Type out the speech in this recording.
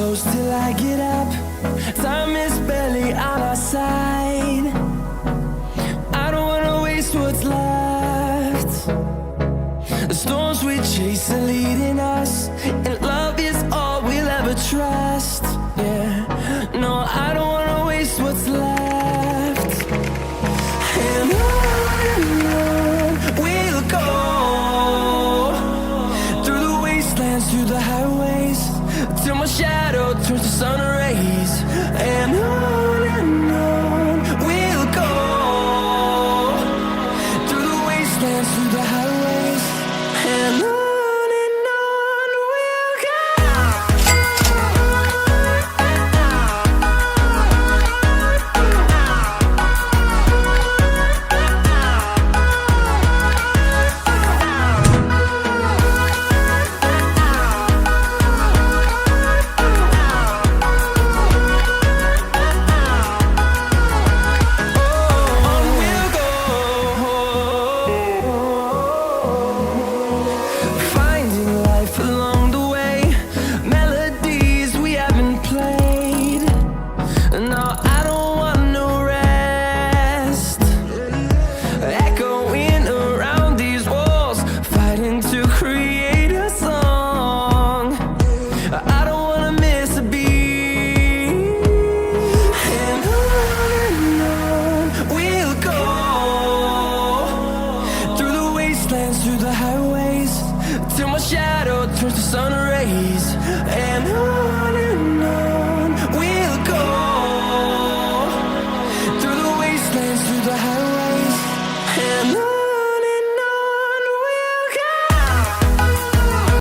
close till I get up. Time is barely on our side. I don't wanna waste what's left. The storms we chase are leading us, and love is all we'll ever trust. Yeah, no, I don't wanna waste what's left.